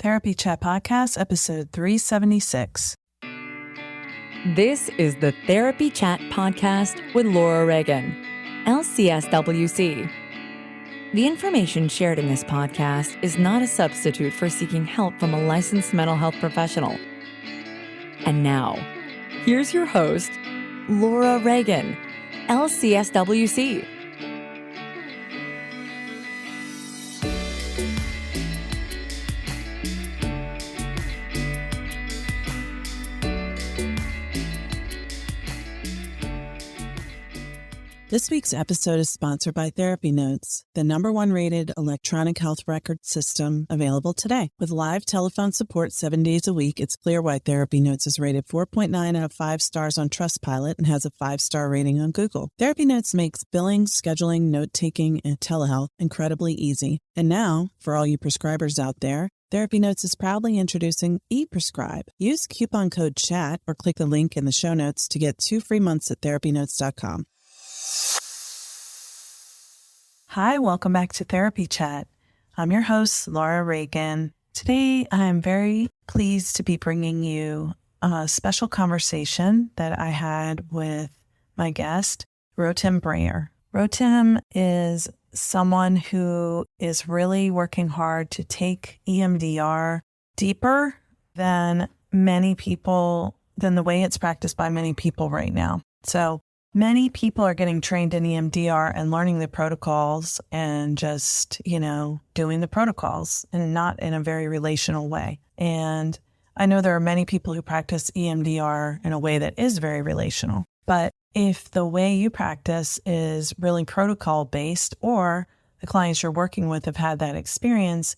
Therapy Chat Podcast, episode 376. This is the Therapy Chat Podcast with Laura Reagan, LCSWC. The information shared in this podcast is not a substitute for seeking help from a licensed mental health professional. And now, here's your host, Laura Reagan, LCSWC. This week's episode is sponsored by Therapy Notes, the #1 rated electronic health record system available today. With live telephone support 7 days a week, it's clear why Therapy Notes is rated 4.9 out of 5 stars on Trustpilot and has a 5-star rating on Google. Therapy Notes makes billing, scheduling, note-taking, and telehealth incredibly easy. And now, for all you prescribers out there, Therapy Notes is proudly introducing ePrescribe. Use coupon code CHAT or click the link in the show notes to get 2 free months at therapynotes.com. Hi, welcome back to Therapy Chat. I'm your host, Laura Reagan. Today, I'm very pleased to be bringing you a special conversation that I had with my guest, Rotem Brayer. Rotem is someone who is really working hard to take EMDR deeper than the way it's practiced by many people right now. So many people are getting trained in EMDR and learning the protocols and just, doing the protocols and not in a very relational way. And I know there are many people who practice EMDR in a way that is very relational. But if the way you practice is really protocol based, or the clients you're working with have had that experience,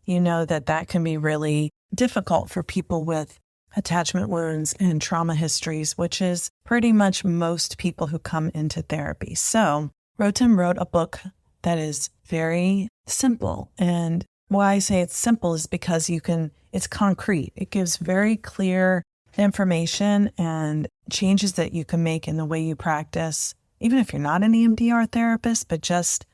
you know that can be really difficult for people with attachment wounds and trauma histories, which is pretty much most people who come into therapy. So Rotem wrote a book that is very simple. And why I say it's simple is because it's concrete. It gives very clear information and changes that you can make in the way you practice, even if you're not an EMDR therapist, but just,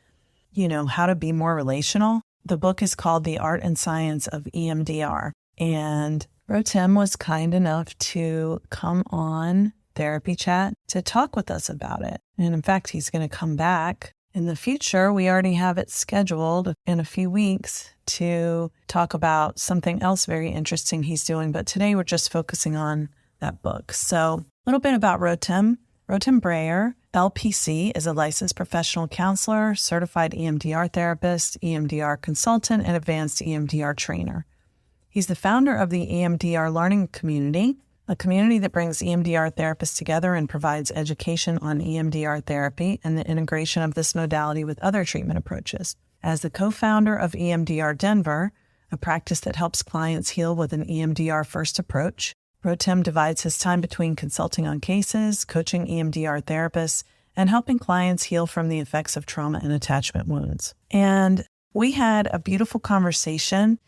how to be more relational. The book is called The Art and Science of EMDR. And Rotem was kind enough to come on Therapy Chat to talk with us about it. And in fact, he's going to come back in the future. We already have it scheduled in a few weeks to talk about something else very interesting he's doing. But today we're just focusing on that book. So a little bit about Rotem. Rotem Brayer, LPC, is a licensed professional counselor, certified EMDR therapist, EMDR consultant, and advanced EMDR trainer. He's the founder of the EMDR Learning Community, a community that brings EMDR therapists together and provides education on EMDR therapy and the integration of this modality with other treatment approaches. As the co-founder of EMDR Denver, a practice that helps clients heal with an EMDR-first approach, Rotem divides his time between consulting on cases, coaching EMDR therapists, and helping clients heal from the effects of trauma and attachment wounds. And we had a beautiful conversation.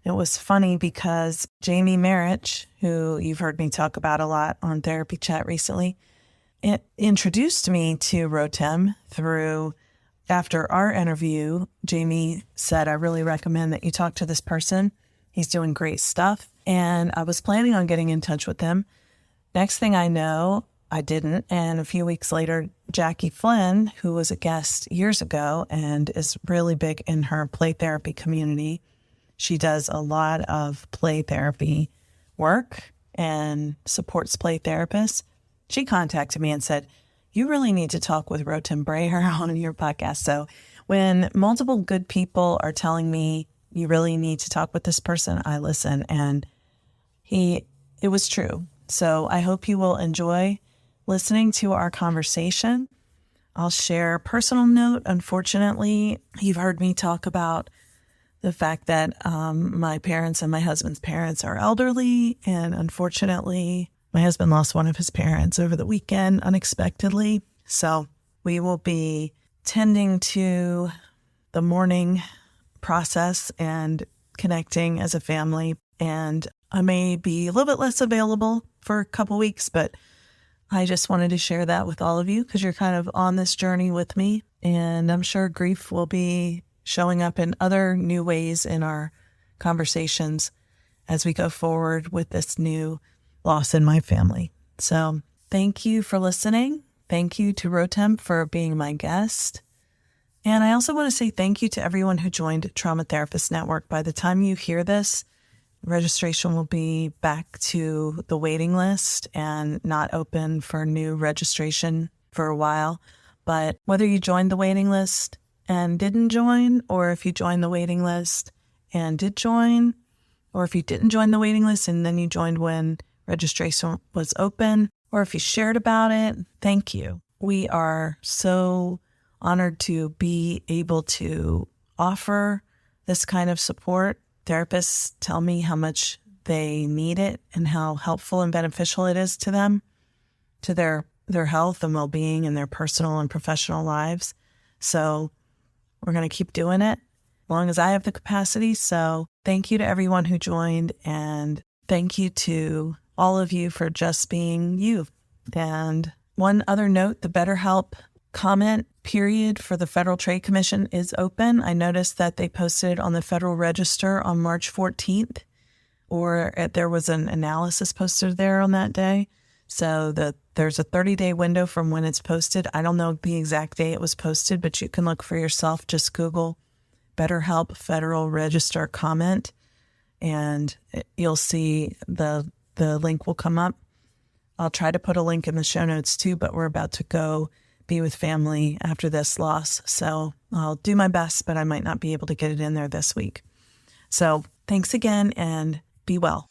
It was funny because Jamie Marich, who you've heard me talk about a lot on Therapy Chat recently, it introduced me to Rotem after our interview. Jamie said, I really recommend that you talk to this person. He's doing great stuff. And I was planning on getting in touch with him. Next thing I know, I didn't. And a few weeks later, Jackie Flynn, who was a guest years ago and is really big in her play therapy community, she does a lot of play therapy work and supports play therapists. She contacted me and said, you really need to talk with Rotem Brayer on your podcast. So when multiple good people are telling me you really need to talk with this person, I listen. And it was true. So I hope you will enjoy listening to our conversation. I'll share a personal note. Unfortunately, you've heard me talk about the fact that my parents and my husband's parents are elderly. And unfortunately, my husband lost one of his parents over the weekend unexpectedly. So we will be tending to the mourning process and connecting as a family. And I may be a little bit less available for a couple weeks, but I just wanted to share that with all of you because you're kind of on this journey with me. And I'm sure grief will be showing up in other new ways in our conversations as we go forward with this new loss in my family. So thank you for listening. Thank you to Rotem for being my guest. And I also want to say thank you to everyone who joined Trauma Therapist Network. By the time you hear this, registration will be back to the waiting list and not open for new registration for a while. But whether you joined the waiting list and didn't join, or if you joined the waiting list and did join, or if you didn't join the waiting list and then you joined when registration was open, or if you shared about it, thank you. We are so honored to be able to offer this kind of support. Therapists tell me how much they need it and how helpful and beneficial it is to them, to their health and well-being and their personal and professional lives. So we're going to keep doing it as long as I have the capacity. So thank you to everyone who joined, and thank you to all of you for just being you. And one other note, the BetterHelp comment period for the Federal Trade Commission is open. I noticed that they posted it on the Federal Register on March 14th, or there was an analysis posted there on that day. So there's a 30-day window from when it's posted. I don't know the exact day it was posted, but you can look for yourself. Just Google BetterHelp Federal Register comment, and you'll see the link will come up. I'll try to put a link in the show notes too, but we're about to go be with family after this loss. So I'll do my best, but I might not be able to get it in there this week. So thanks again, and be well.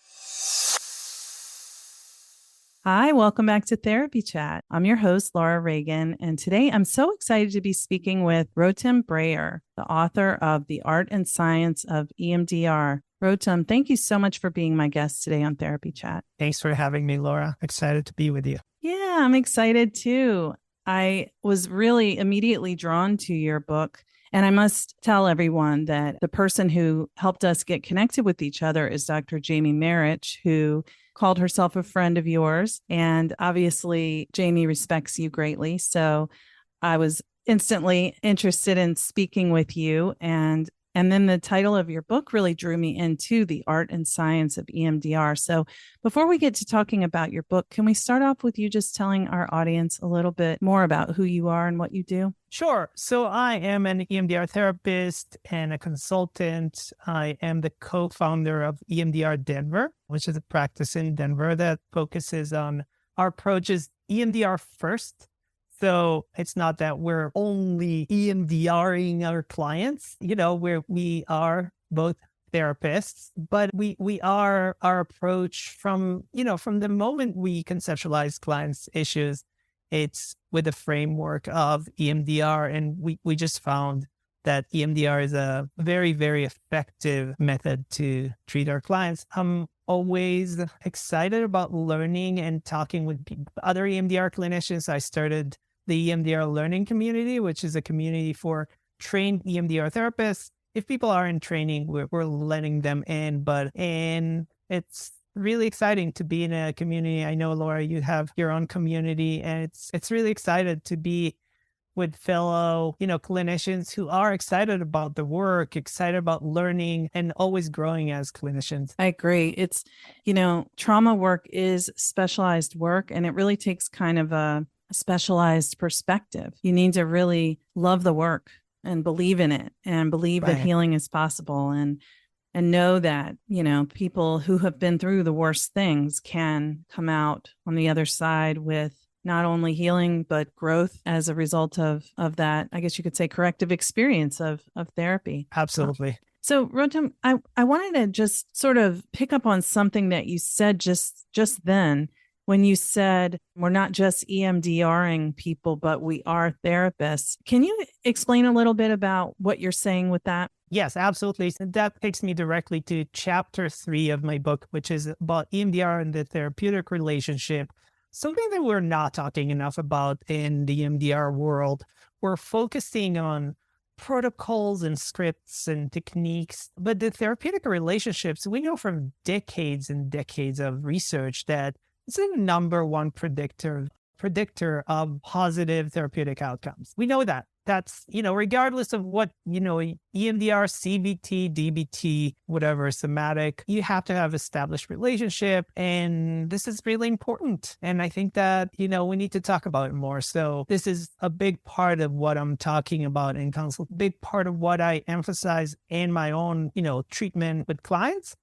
Hi, welcome back to Therapy Chat. I'm your host, Laura Reagan, and today I'm so excited to be speaking with Rotem Brayer, the author of The Art and Science of EMDR. Rotem, thank you so much for being my guest today on Therapy Chat. Thanks for having me, Laura. Excited to be with you. Yeah, I'm excited too. I was really immediately drawn to your book. And I must tell everyone that the person who helped us get connected with each other is Dr. Jamie Marich, who called herself a friend of yours. And obviously, Jamie respects you greatly. So I was instantly interested in speaking with you. And then the title of your book really drew me into The Art and Science of EMDR. So before we get to talking about your book, can we start off with you just telling our audience a little bit more about who you are and what you do? Sure. So I am an EMDR therapist and a consultant. I am the co-founder of EMDR Denver, which is a practice in Denver that focuses on our approach is EMDR first. So it's not that we're only EMDRing our clients, where we are both therapists, but we are our approach from the moment we conceptualize clients' issues, it's with the framework of EMDR. And we just found that EMDR is a very, very effective method to treat our clients. I'm always excited about learning and talking with other EMDR clinicians. I started the EMDR learning community, which is a community for trained EMDR therapists. If people are in training, we're letting them in, and it's really exciting to be in a community. I know, Laura, you have your own community, and it's really excited to be with fellow, clinicians who are excited about the work, excited about learning, and always growing as clinicians. I agree. It's, trauma work is specialized work, and it really takes kind of a specialized perspective. You need to really love the work and believe in it and believe that healing is possible, and know that, people who have been through the worst things can come out on the other side with not only healing, but growth as a result of that, I guess you could say, corrective experience of therapy. Absolutely. So Rotem, I wanted to just sort of pick up on something that you said just then, when you said we're not just EMDRing people, but we are therapists. Can you explain a little bit about what you're saying with that? Yes, absolutely. So that takes me directly to chapter 3 of my book, which is about EMDR and the therapeutic relationship. Something that we're not talking enough about in the EMDR world. We're focusing on protocols and scripts and techniques, but the therapeutic relationships, we know from decades and decades of research that it's the number one predictor of positive therapeutic outcomes. We know that. that's, regardless of what, EMDR, CBT, DBT, whatever, somatic, you have to have established relationship. And this is really important. And I think that, we need to talk about it more. So this is a big part of what I'm talking about in consult, big part of what I emphasize in my own, treatment with clients.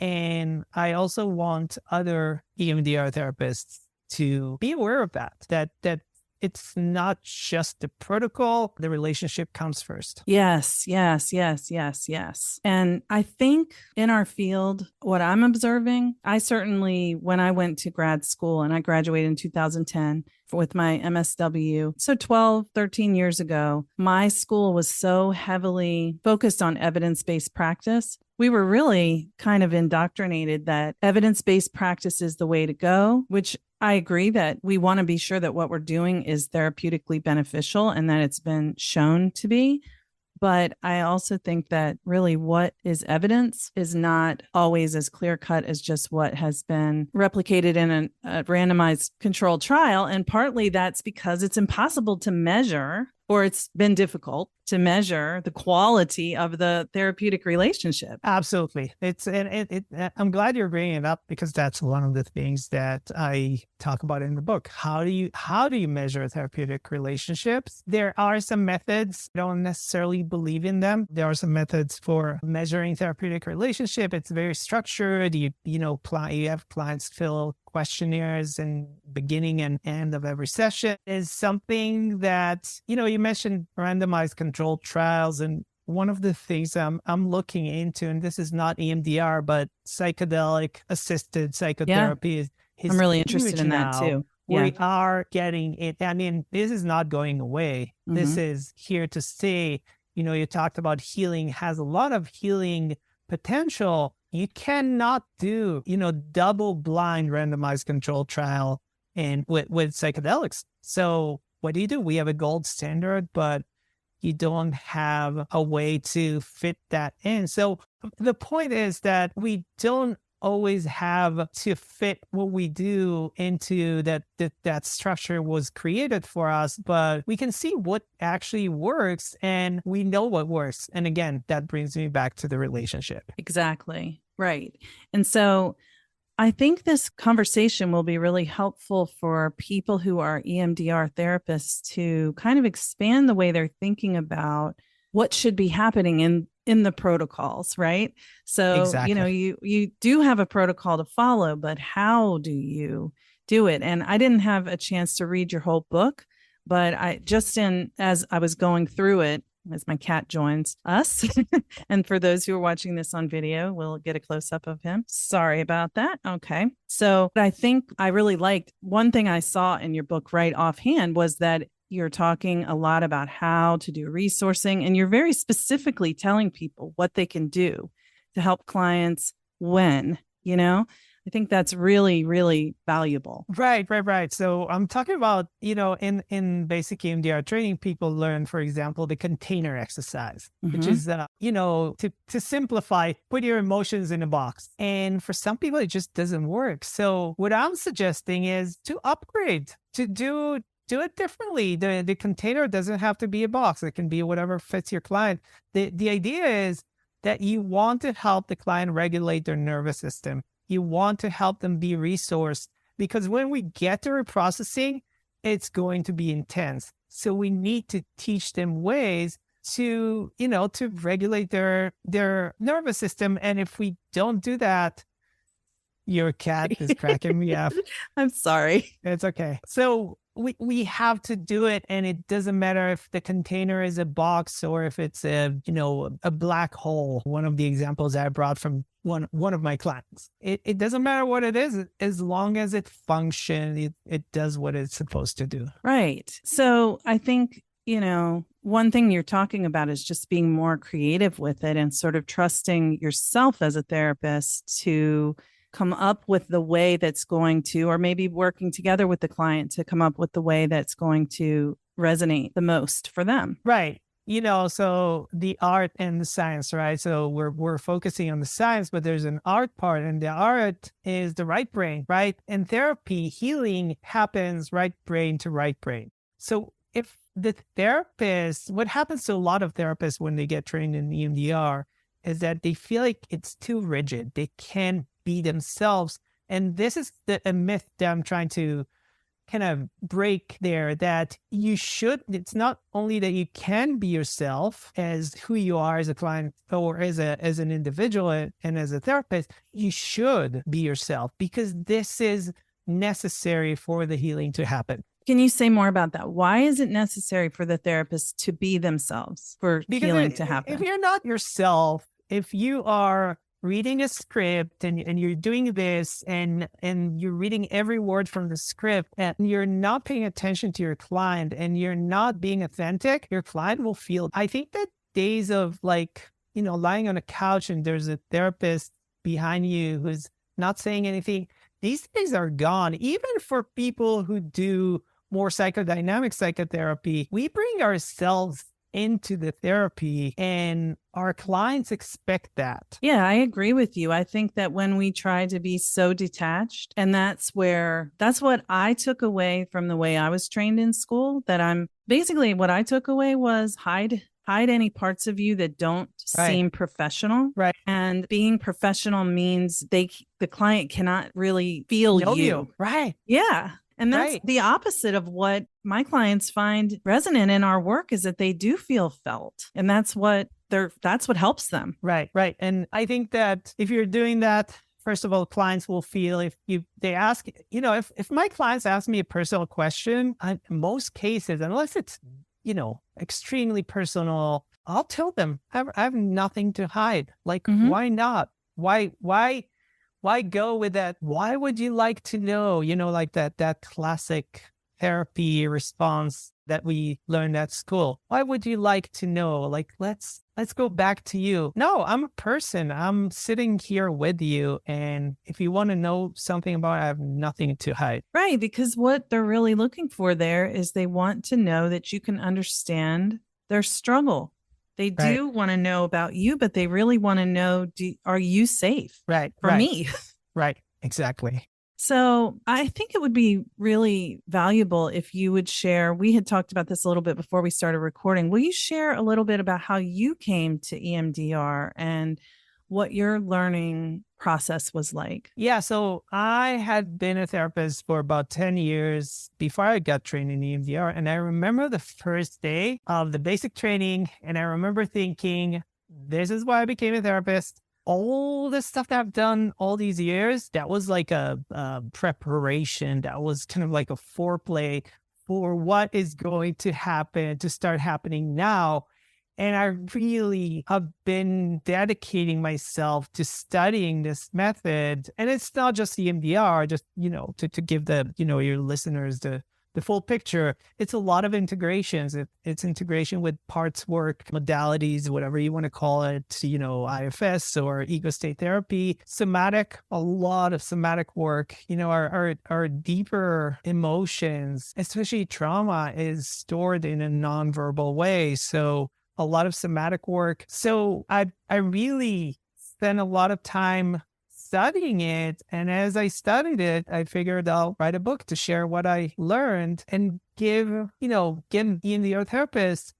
And I also want other EMDR therapists to be aware of that it's not just the protocol, the relationship comes first. Yes. And I think in our field, what I'm observing, I certainly, when I went to grad school and I graduated in 2010 with my MSW, so 12, 13 years ago, my school was so heavily focused on evidence-based practice. We were really kind of indoctrinated that evidence-based practice is the way to go, which I agree that we want to be sure that what we're doing is therapeutically beneficial and that it's been shown to be. But I also think that really what is evidence is not always as clear cut as just what has been replicated in a randomized controlled trial. And partly that's because it's impossible to measure, or it's been difficult to measure the quality of the therapeutic relationship. Absolutely. I'm glad you're bringing it up because that's one of the things that I talk about in the book. How do you measure therapeutic relationships? There are some methods. I don't necessarily believe in them. There are some methods for measuring therapeutic relationship. It's very structured. You have clients fill questionnaires in beginning and end of every session. Is something that, you mentioned randomized controlled trials. And one of the things I'm looking into, and this is not EMDR, but psychedelic assisted psychotherapy is I'm really interested in that too. Yeah. We are getting it. I mean, this is not going away. Mm-hmm. This is here to stay. You talked about healing, has a lot of healing potential. You cannot do, double blind randomized controlled trial and with psychedelics. So what do? We have a gold standard, but you don't have a way to fit that in. So the point is that we don't always have to fit what we do into that structure was created for us, but we can see what actually works and we know what works. And again, that brings me back to the relationship. Exactly. Right. And so I think this conversation will be really helpful for people who are EMDR therapists to kind of expand the way they're thinking about what should be happening in the protocols, right? So, exactly. You do have a protocol to follow, but how do you do it? And I didn't have a chance to read your whole book, but as I was going through it, as my cat joins us. And for those who are watching this on video, we'll get a close up of him. Sorry about that. Okay. So I think I really liked one thing I saw in your book right offhand was that you're talking a lot about how to do resourcing, and you're very specifically telling people what they can do to help clients when, I think that's really, really valuable. Right. So I'm talking about, in basic EMDR training, people learn, for example, the container exercise, mm-hmm. which is, to simplify, put your emotions in a box. And for some people, it just doesn't work. So what I'm suggesting is to upgrade, to do it differently. The container doesn't have to be a box. It can be whatever fits your client. The idea is that you want to help the client regulate their nervous system. You want to help them be resourced because when we get to reprocessing, it's going to be intense. So we need to teach them ways to regulate their nervous system. And if we don't do that, your cat is cracking me up. I'm sorry. It's okay. So we have to do it, and it doesn't matter if the container is a box or if it's a black hole. One of the examples I brought from one of my clients. It doesn't matter what it is, as long as it functions, it does what it's supposed to do. Right. So I think, one thing you're talking about is just being more creative with it and sort of trusting yourself as a therapist to come up with the way that's going to, or maybe working together with the client to come up with the way that's going to resonate the most for them. Right. So the art and the science, right? So we're focusing on the science, but there's an art part, and the art is the right brain, right? And therapy, healing happens right brain to right brain. So if the therapist, what happens to a lot of therapists when they get trained in EMDR is that they feel like it's too rigid. They can't be themselves. And this is a myth that I'm trying to kind of break there, that you should, it's not only that you can be yourself as who you are as a client or as an individual and as a therapist, you should be yourself because this is necessary for the healing to happen. Can you say more about that? Why is it necessary for the therapist to be themselves for healing to happen? If you're not yourself, if you are reading a script and you're doing this and you're reading every word from the script and you're not paying attention to your client and you're not being authentic, your client will feel. I think that days of lying on a couch and there's a therapist behind you who's not saying anything, these days are gone. Even for people who do more psychodynamic psychotherapy, we bring ourselves into the therapy and our clients expect that. Yeah, I agree with you. I think that when we try to be so detached, and that's what I took away from the way I was trained in school, that what I took away was hide any parts of you that don't seem professional. Right. And being professional means the client cannot really feel you. Right. Yeah. And that's the opposite of what my clients find resonant in our work, is that they do feel felt. And that's what helps them. Right. Right. And I think that if you're doing that, first of all, clients will feel if my clients ask me a personal question, in most cases, unless it's, extremely personal, I'll tell them I have nothing to hide. Like, why not? Why go with that? Why would you like to know? Like that classic therapy response that we learned at school. Why would you like to know? Like, let's go back to you. No, I'm a person. I'm sitting here with you. And if you want to know something about it, I have nothing to hide. Right. Because what they're really looking for there is they want to know that you can understand their struggle. They do want to know about you, but they really want to know, are you safe for me? Right. Exactly. So I think it would be really valuable if you would share. We had talked about this a little bit before we started recording. Will you share a little bit about how you came to EMDR and what your learning process was like? Yeah, so I had been a therapist for about 10 years before I got trained in EMDR. And I remember the first day of the basic training, and I remember thinking, this is why I became a therapist. All the stuff that I've done all these years, that was like a preparation. That was kind of like a foreplay for what is going to start happening now. And I really have been dedicating myself to studying this method. And it's not just EMDR, just, to give your listeners the full picture. It's a lot of integrations. It's integration with parts work, modalities, whatever you want to call it, IFS or ego state therapy, a lot of somatic work. Our deeper emotions, especially trauma, is stored in a nonverbal way. So a lot of somatic work. So I really spent a lot of time studying it. And as I studied it, I figured I'll write a book to share what I learned and give EMDR therapists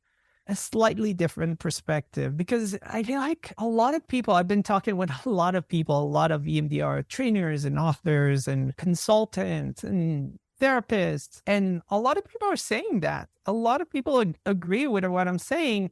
a slightly different perspective. Because I feel like a lot of people, I've been talking with a lot of people, a lot of EMDR trainers and authors and consultants and therapists. And a lot of people are saying that. A lot of people agree with what I'm saying,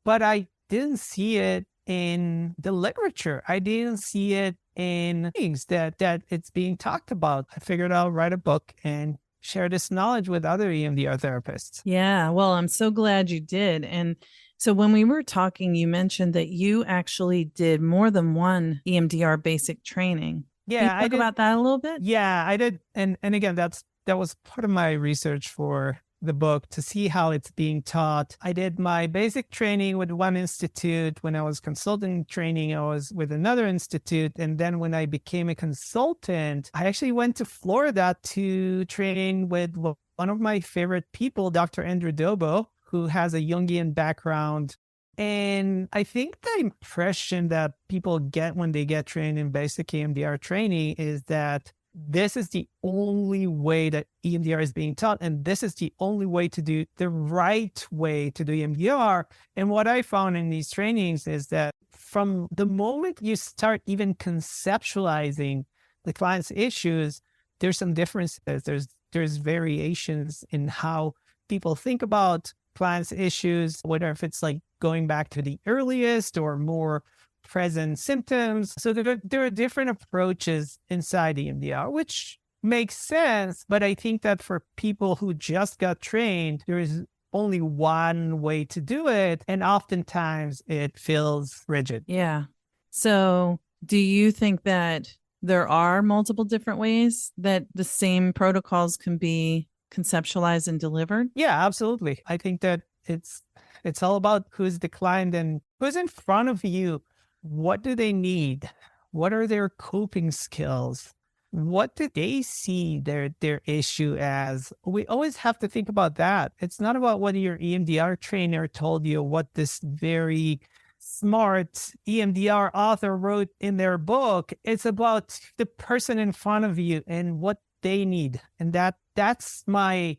but I didn't see it in the literature. I didn't see it in things that it's being talked about. I figured I'll write a book and share this knowledge with other EMDR therapists. Yeah, well, I'm so glad you did. And so when we were talking, you mentioned that you actually did more than one EMDR basic training. Yeah, Can you talk about that a little bit? Yeah, I did. And again, that was part of my research for the book, to see how it's being taught. I did my basic training with one institute. When I was consultant training, I was with another institute. And then when I became a consultant, I actually went to Florida to train with one of my favorite people, Dr. Andrew Dobo, who has a Jungian background. And I think the impression that people get when they get trained in basic EMDR training is that this is the only way that EMDR is being taught. And this is the only way to do the right way to do EMDR. And what I found in these trainings is that from the moment you start even conceptualizing the client's issues, there's some differences. There's variations in how people think about clients' issues, whether if it's like going back to the earliest or more present symptoms. So there are different approaches inside EMDR, which makes sense. But I think that for people who just got trained, there is only one way to do it. And oftentimes it feels rigid. Yeah. So do you think that there are multiple different ways that the same protocols can be conceptualized and delivered? Yeah, absolutely. I think that it's all about who's the client and who's in front of you. What do they need? What are their coping skills? What do they see their issue as? We always have to think about that. It's not about what your EMDR trainer told you, what this very smart EMDR author wrote in their book. It's about the person in front of you and what they need. And that's my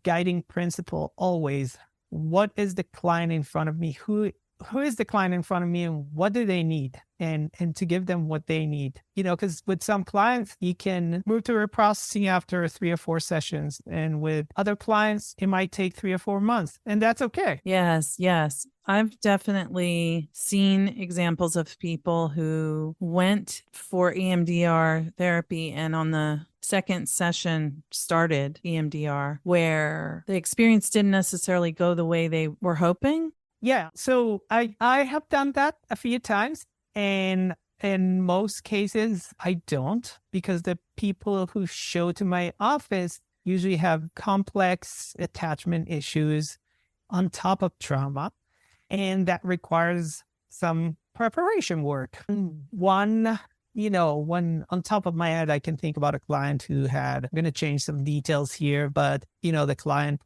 guiding principle always. What is the client in front of me? Who is the client in front of me and what do they need? And to give them what they need, because with some clients, you can move to reprocessing after 3 or 4 sessions. And with other clients, it might take 3 or 4 months, and that's okay. Yes, yes. I've definitely seen examples of people who went for EMDR therapy and on the second session started EMDR where the experience didn't necessarily go the way they were hoping. Yeah. So I have done that a few times. And in most cases, I don't, because the people who show to my office usually have complex attachment issues on top of trauma. And that requires some preparation work. One on top of my head, I can think about a client who I'm going to change some details here, but, the client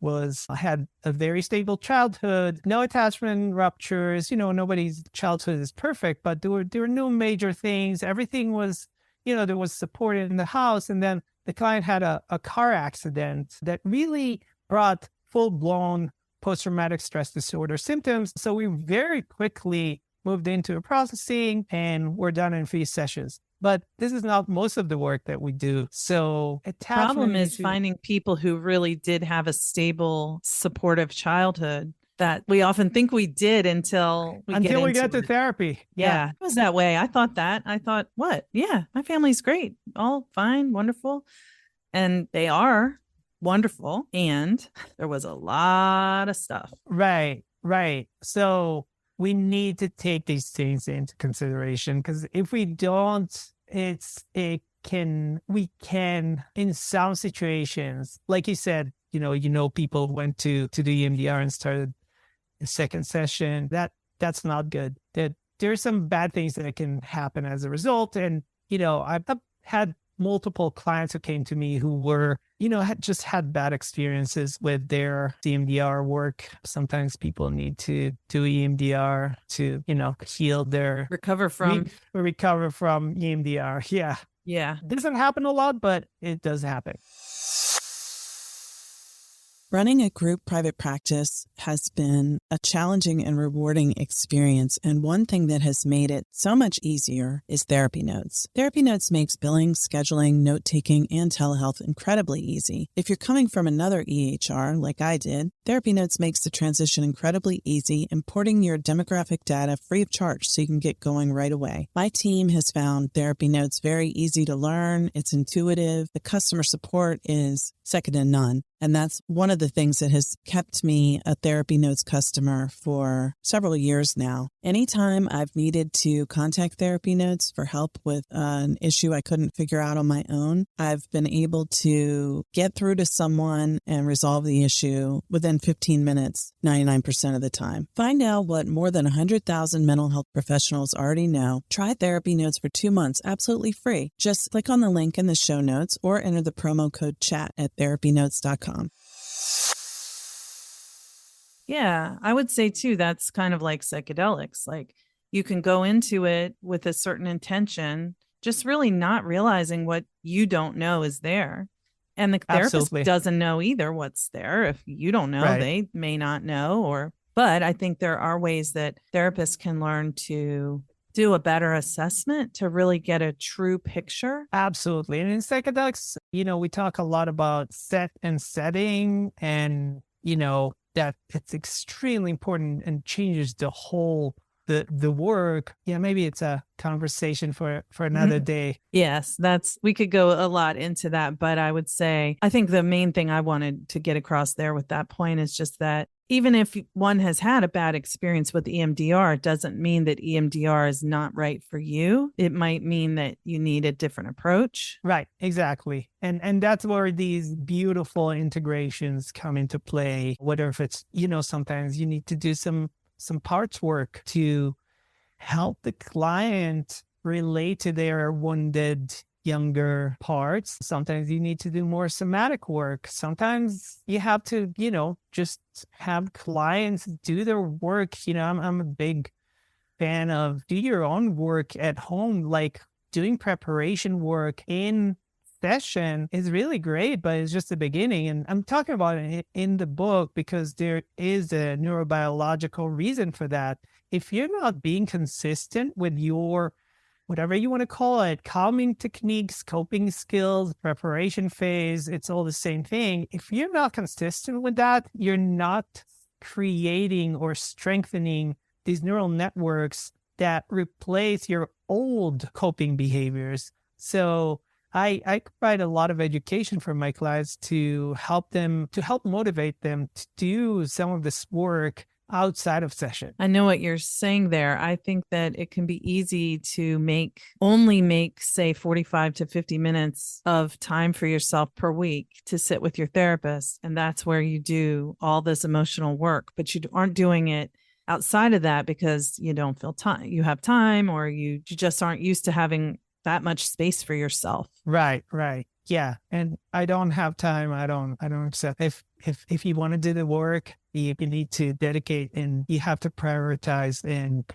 had a very stable childhood, no attachment ruptures, nobody's childhood is perfect, but there were no major things. Everything was, there was support in the house. And then the client had a car accident that really brought full-blown post-traumatic stress disorder symptoms. So we very quickly moved into a processing and we're done in 3 sessions. But this is not most of the work that we do. So problem is finding people who really did have a stable, supportive childhood that we often think we did until we get to therapy. Yeah. It was that way. I thought, what? Yeah, my family's great. All fine, wonderful. And they are wonderful. And there was a lot of stuff. Right. So we need to take these things into consideration, because if we don't, we can in some situations, like you said, people went to do EMDR and started a second session. That's not good. That there's some bad things that can happen as a result. And I've had multiple clients who came to me who were, had bad experiences with their EMDR work. Sometimes people need to do EMDR to, heal their recover from EMDR. Yeah. Yeah. It doesn't happen a lot, but it does happen. Running a group private practice has been a challenging and rewarding experience, and one thing that has made it so much easier is Therapy Notes. Therapy Notes makes billing, scheduling, note-taking, and telehealth incredibly easy. If you're coming from another EHR, like I did, Therapy Notes makes the transition incredibly easy, importing your demographic data free of charge so you can get going right away. My team has found Therapy Notes very easy to learn. It's intuitive. The customer support is second to none. And that's one of the things that has kept me a Therapy Notes customer for several years now. Anytime I've needed to contact Therapy Notes for help with an issue I couldn't figure out on my own, I've been able to get through to someone and resolve the issue within 15 minutes, 99% of the time. Find out what more than 100,000 mental health professionals already know. Try Therapy Notes for 2 months, absolutely free. Just click on the link in the show notes or enter the promo code CHAT at therapynotes.com. Yeah, I would say too, that's kind of like psychedelics. Like you can go into it with a certain intention, just really not realizing what you don't know is there. And the therapist Absolutely. doesn't know either what's there. If you don't know, Right. they may not know, but I think there are ways that therapists can learn to do a better assessment to really get a true picture. Absolutely. And in psychedelics, we talk a lot about set and setting, and, that it's extremely important and changes the whole the work. Yeah, maybe it's a conversation for another day. Yes, we could go a lot into that, but I would say I think the main thing I wanted to get across there with that point is just that even if one has had a bad experience with EMDR, it doesn't mean that EMDR is not right for you. It might mean that you need a different approach. Right, exactly. And that's where these beautiful integrations come into play, whether if it's, sometimes you need to do some parts work to help the client relate to their wounded younger parts. Sometimes you need to do more somatic work. Sometimes you have to, just have clients do their work. I'm a big fan of do your own work at home, like doing preparation work in session is really great, but it's just the beginning. And I'm talking about it in the book because there is a neurobiological reason for that. If you're not being consistent with your, whatever you want to call it, calming techniques, coping skills, preparation phase, it's all the same thing. If you're not consistent with that, you're not creating or strengthening these neural networks that replace your old coping behaviors. So I provide a lot of education for my clients to help motivate them to do some of this work outside of session. I know what you're saying there. I think that it can be easy to only make, say, 45 to 50 minutes of time for yourself per week to sit with your therapist. And that's where you do all this emotional work, but you aren't doing it outside of that because you don't feel time. You have time, or you just aren't used to having that much space for yourself. Right. Yeah. And I don't have time. I don't accept if you want to do the work, you need to dedicate and you have to prioritize and,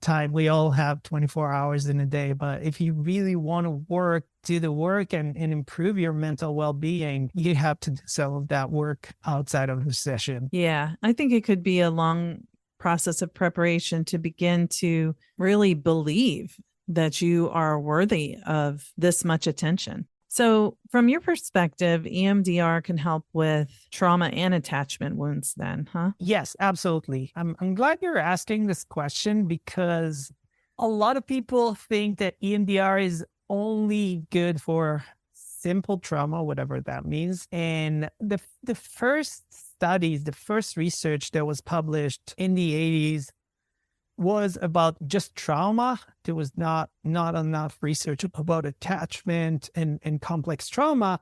time. We all have 24 hours in a day, but if you really want to do the work and improve your mental well-being, you have to do some of that work outside of the session. Yeah. I think it could be a long process of preparation to begin to really believe that you are worthy of this much attention. So from your perspective, EMDR can help with trauma and attachment wounds then, huh? Yes, absolutely. I'm glad you're asking this question because a lot of people think that EMDR is only good for simple trauma, whatever that means. And the first studies, the first research that was published in the 80s was about just trauma. There was not enough research about attachment and complex trauma.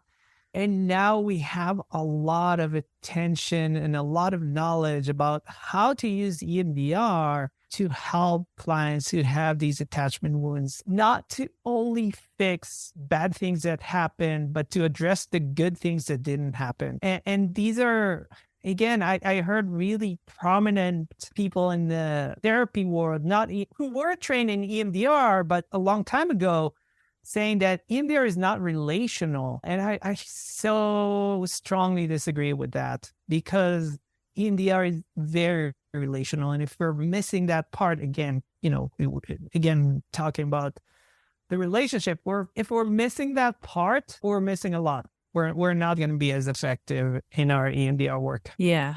And now we have a lot of attention and a lot of knowledge about how to use EMDR to help clients who have these attachment wounds, not to only fix bad things that happen, but to address the good things that didn't happen. And these are, again, I heard really prominent people in the therapy world, who were trained in EMDR, but a long time ago, saying that EMDR is not relational. And I so strongly disagree with that because EMDR is very relational. And if we're missing that part, again, talking about the relationship, if we're missing that part, we're missing a lot. We're not going to be as effective in our EMDR work. Yeah,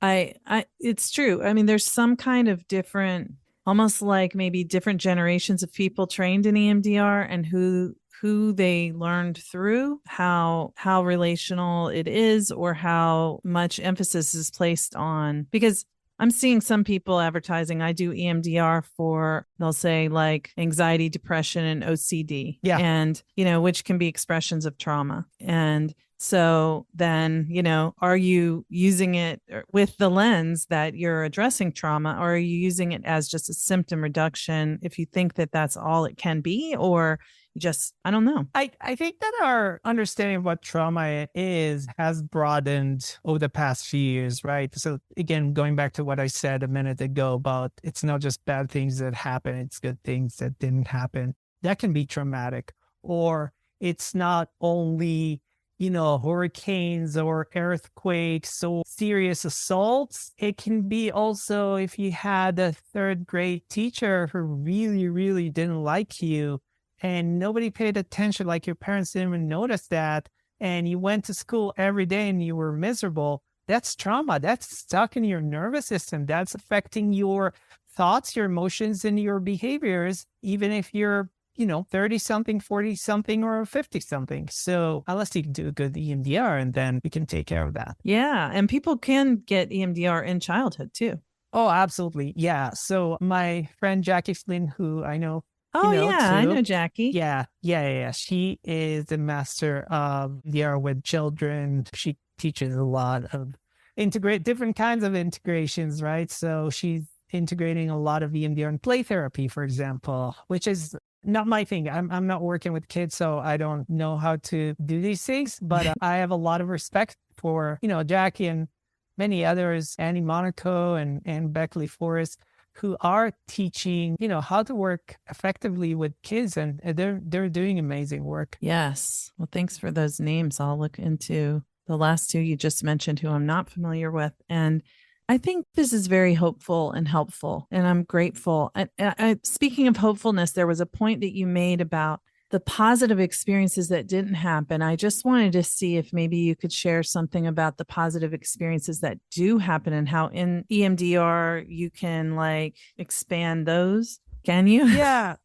it's true. I mean, there's some kind of different, almost like maybe different generations of people trained in EMDR and who they learned through, how relational it is, or how much emphasis is placed on, because I'm seeing some people advertising, I do EMDR for, they'll say like anxiety, depression, and OCD. Yeah. And, which can be expressions of trauma. And so then, are you using it with the lens that you're addressing trauma, or are you using it as just a symptom reduction if you think that that's all it can be, or just, I don't know. I think that our understanding of what trauma has broadened over the past few years, right? So again, going back to what I said a minute ago about it's not just bad things that happen, it's good things that didn't happen. that can be traumatic. Or it's not only, hurricanes or earthquakes or serious assaults. It can be also if you had a third grade teacher who really, really didn't like you and nobody paid attention, like your parents didn't even notice that, and you went to school every day and you were miserable. That's trauma. That's stuck in your nervous system. That's affecting your thoughts, your emotions, and your behaviors, even if you're 30 something, 40 something, or 50 something. So unless you can do a good EMDR, and then we can take care of that. Yeah. And people can get EMDR in childhood too. Oh, absolutely. Yeah. So my friend Jackie Flynn, who I know, Oh, yeah. too. I know Jackie. Yeah. She is a master of EMDR with children. She teaches a lot of different kinds of integrations, right? So she's integrating a lot of EMDR and play therapy, for example, which is not my thing. I'm not working with kids, so I don't know how to do these things. But I have a lot of respect for Jackie and many others, Annie Monaco and Beckley Forrest, who are teaching how to work effectively with kids, and they're doing amazing work. Yes. Well, thanks for those names. I'll look into the last two you just mentioned, who I'm not familiar with, and I think this is very hopeful and helpful, and I'm grateful. And speaking of hopefulness, there was a point that you made about the positive experiences that didn't happen. I just wanted to see if maybe you could share something about the positive experiences that do happen and how in EMDR you can expand those. Can you? Yeah.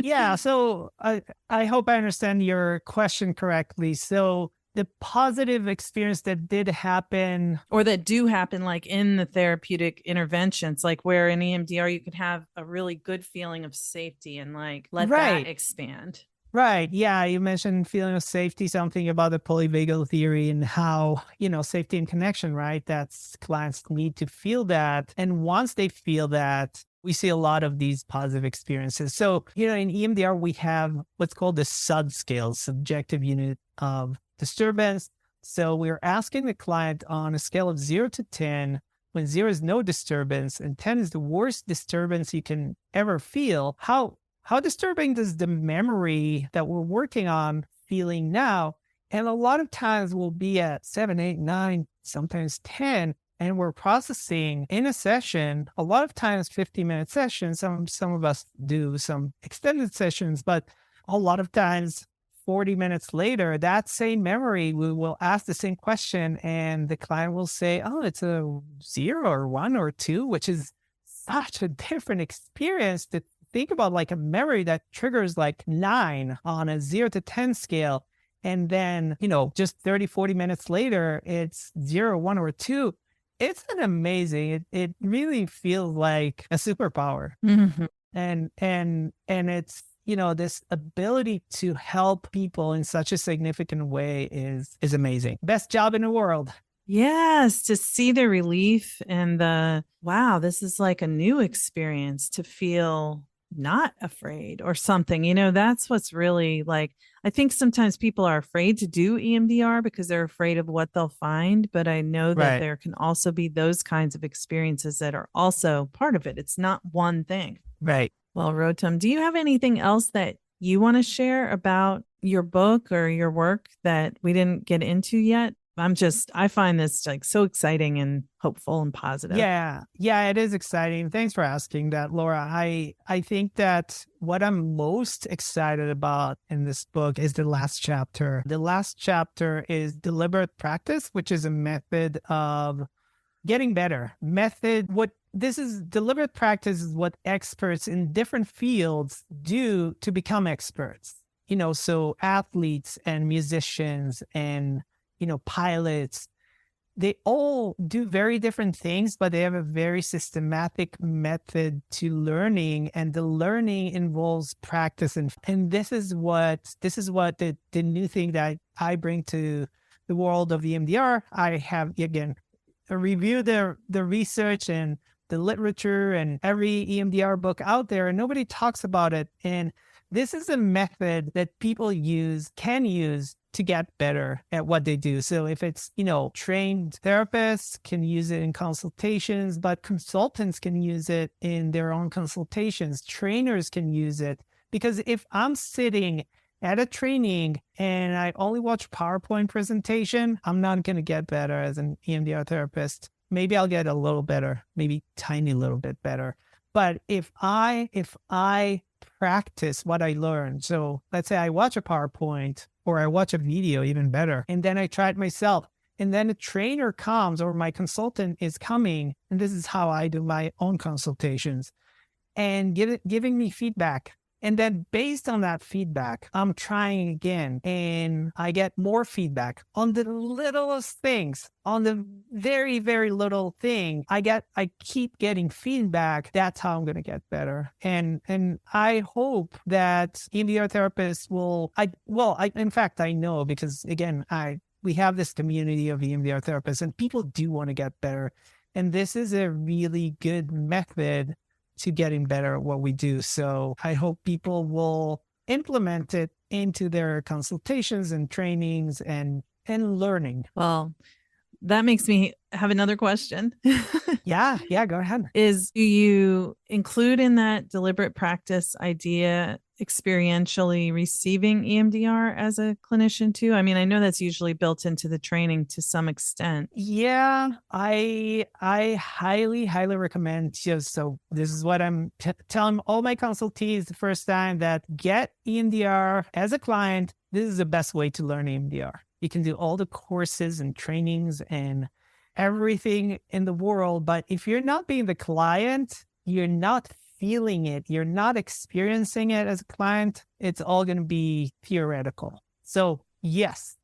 Yeah. So I hope I understand your question correctly. So the positive experience that did happen, or that do happen, in the therapeutic interventions, where in EMDR you could have a really good feeling of safety and let that expand. Right. Yeah. You mentioned feeling of safety, something about the polyvagal theory and how, safety and connection, right? That's clients need to feel that. And once they feel that, we see a lot of these positive experiences. So, in EMDR, we have what's called the SUD scale, subjective unit of disturbance. So we're asking the client on a scale of 0 to 10, when 0 is no disturbance and 10 is the worst disturbance you can ever feel, how disturbing does the memory that we're working on feeling now? And a lot of times we'll be at 7, 8, 9, sometimes 10, and we're processing in a session, a lot of times 50-minute sessions. Some of us do some extended sessions, but a lot of times 40 minutes later, that same memory, we will ask the same question and the client will say, oh, it's a 0 or 1 or 2, which is such a different experience to think about, a memory that triggers 9 on a 0 to 10 scale. And then, just 30, 40 minutes later, it's 0, 1, or 2. It's an amazing, it really feels like a superpower. Mm-hmm. And it's, this ability to help people in such a significant way is amazing. Best job in the world. Yes, to see the relief and wow, this is a new experience, to feel not afraid or something. That's what's really I think sometimes people are afraid to do EMDR because they're afraid of what they'll find. But I know that there can also be those kinds of experiences that are also part of it. It's not one thing. Right. Well, Rotem, do you have anything else that you want to share about your book or your work that we didn't get into yet? I find this so exciting and hopeful and positive. Yeah, it is exciting. Thanks for asking that, Laura. I think that what I'm most excited about in this book is the last chapter. The last chapter is deliberate practice, which is a method of getting better. Deliberate practice is what experts in different fields do to become experts. So athletes and musicians and pilots, they all do very different things, but they have a very systematic method to learning, and the learning involves practice. And this is what the new thing that I bring to the world of EMDR. I have, again, reviewed the research and the literature and every EMDR book out there, and nobody talks about it. And this is a method that people can use to get better at what they do. So if it's, trained therapists can use it in consultations, but consultants can use it in their own consultations. Trainers can use it. Because if I'm sitting at a training and I only watch PowerPoint presentation, I'm not going to get better as an EMDR therapist. Maybe I'll get a little better, maybe tiny little bit better. But if I practice what I learned, so let's say I watch a PowerPoint or I watch a video, even better, and then I try it myself, and then a trainer comes or my consultant is coming, and this is how I do my own consultations, and giving me feedback. And then based on that feedback, I'm trying again and I get more feedback on the littlest things, on the very, very little thing. I keep getting feedback. That's how I'm going to get better. And I hope that EMDR therapists in fact, I know because again, we have this community of EMDR therapists and people do want to get better. And this is a really good method to getting better at what we do. So I hope people will implement it into their consultations and trainings and learning. Well, that makes me have another question. Yeah, go ahead. Do you include in that deliberate practice idea experientially receiving EMDR as a clinician too? I mean, I know that's usually built into the training to some extent. Yeah, I highly, highly recommend. So this is what I'm telling all my consultees the first time, that get EMDR as a client. This is the best way to learn EMDR. You can do all the courses and trainings and everything in the world. But if you're not being the client, you're not feeling it, you're not experiencing it as a client, it's all going to be theoretical. So yes,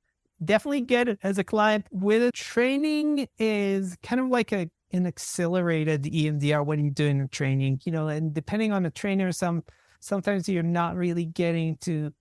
definitely get it as a client. With a training is kind of like an accelerated EMDR when you're doing the training, and depending on the trainer, sometimes you're not really getting to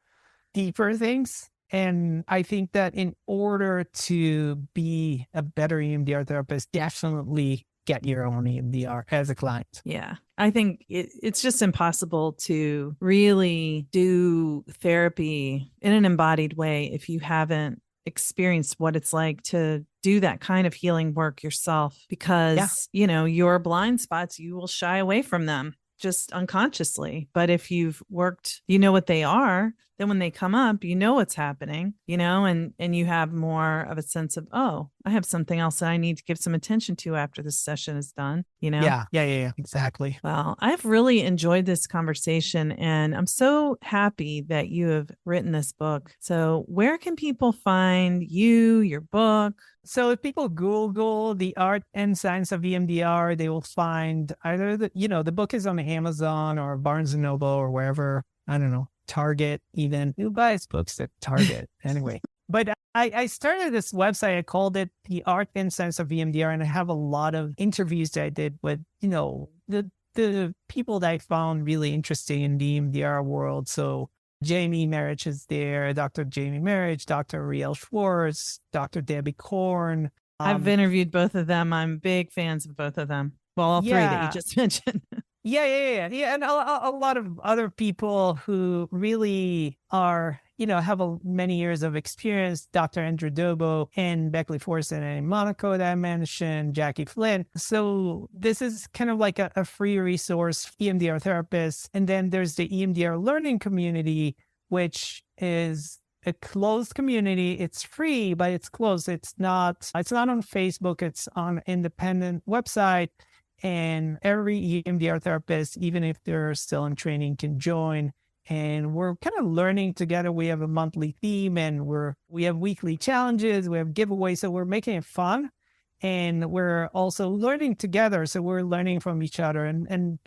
deeper things. And I think that in order to be a better EMDR therapist, definitely get your own EMDR as a client. Yeah. I think it's just impossible to really do therapy in an embodied way if you haven't experienced what it's like to do that kind of healing work yourself, because, your blind spots, you will shy away from them just unconsciously. But if you've worked, what they are, then when they come up, what's happening, and you have more of a sense of, oh, I have something else that I need to give some attention to after this session is done, Yeah, exactly. Well, I've really enjoyed this conversation and I'm so happy that you have written this book. So where can people find you, your book? So if people Google The Art and Science of EMDR, they will find either the book is on Amazon or Barnes and Noble or wherever, I don't know, Target even. Who buys books at Target anyway? But I started this website. I called it The Art and Science of EMDR, and I have a lot of interviews that I did with, the people that I found really interesting in the EMDR world. So Jamie Marich is there, Dr. Jamie Marich, Dr. Riel Schwartz, Dr. Debbie Korn. I've interviewed both of them. I'm big fans of both of them. Well, all three that you just mentioned. Yeah. And a lot of other people who really are, have many years of experience. Dr. Andrew Dobo and Beckley Forson and Monaco that I mentioned, Jackie Flynn. So this is kind of like a free resource, EMDR therapists. And then there's the EMDR learning community, which is a closed community. It's free, but it's closed. It's not on Facebook. It's on an independent website. And every EMDR therapist, even if they're still in training, can join. And we're kind of learning together. We have a monthly theme and we have weekly challenges. We have giveaways. So we're making it fun. And we're also learning together. So we're learning from each other. And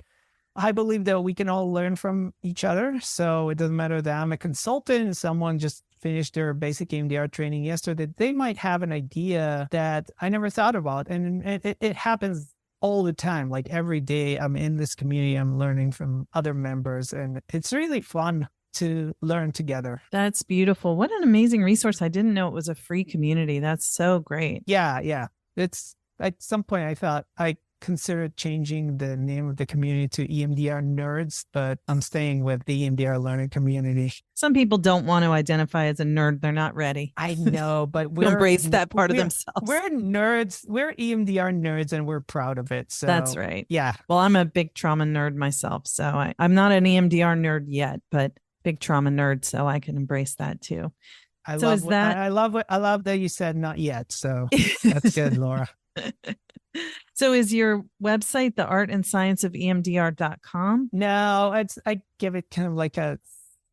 I believe that we can all learn from each other. So it doesn't matter that I'm a consultant and someone just finished their basic EMDR training yesterday. They might have an idea that I never thought about. And it happens all the time. Like every day I'm in this community, I'm learning from other members, and it's really fun to learn together. That's beautiful. What an amazing resource. I didn't know it was a free community. That's so great. Yeah. It's at some point I thought I considered changing the name of the community to EMDR Nerds, but I'm staying with the EMDR Learning Community. Some people don't want to identify as a nerd. They're not ready. I know, but We embrace that part of themselves. We're nerds. We're EMDR nerds, and we're proud of it. So that's right. Yeah. Well, I'm a big trauma nerd myself, so I'm not an EMDR nerd yet, but big trauma nerd, so I can embrace that too. I love that you said not yet. So that's good, Laura. So is your website theartandscienceofemdr.com? No, I give it kind of like a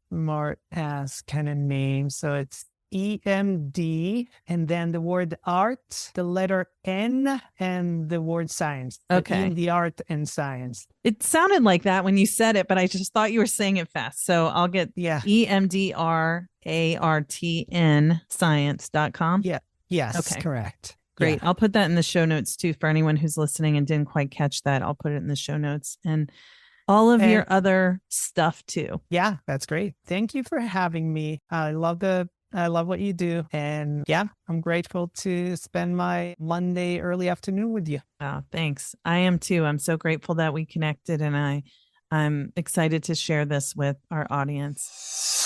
smart ass kind of name. So it's EMD and then the word art, the letter N, and the word science. Okay. The art and science. It sounded like that when you said it, but I just thought you were saying it fast. So I'll get EMDRARTN science.com. Yeah. Yes. Okay. Correct. Great. Yeah. I'll put that in the show notes too for anyone who's listening and didn't quite catch that. I'll put it in the show notes and all of your other stuff too. Yeah, that's great. Thank you for having me. I love what you do. And yeah, I'm grateful to spend my Monday early afternoon with you. Oh, thanks. I am too. I'm so grateful that we connected and I'm excited to share this with our audience.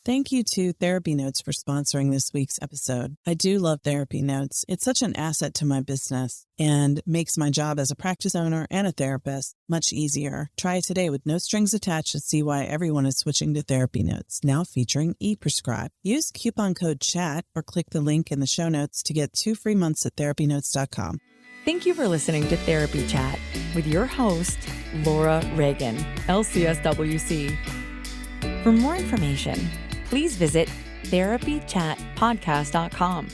Thank you to Therapy Notes for sponsoring this week's episode. I do love Therapy Notes. It's such an asset to my business and makes my job as a practice owner and a therapist much easier. Try it today with no strings attached to see why everyone is switching to Therapy Notes, now featuring ePrescribe. Use coupon code CHAT or click the link in the show notes to get 2 free months at therapynotes.com. Thank you for listening to Therapy Chat with your host, Laura Reagan, LCSWC. For more information, please visit therapychatpodcast.com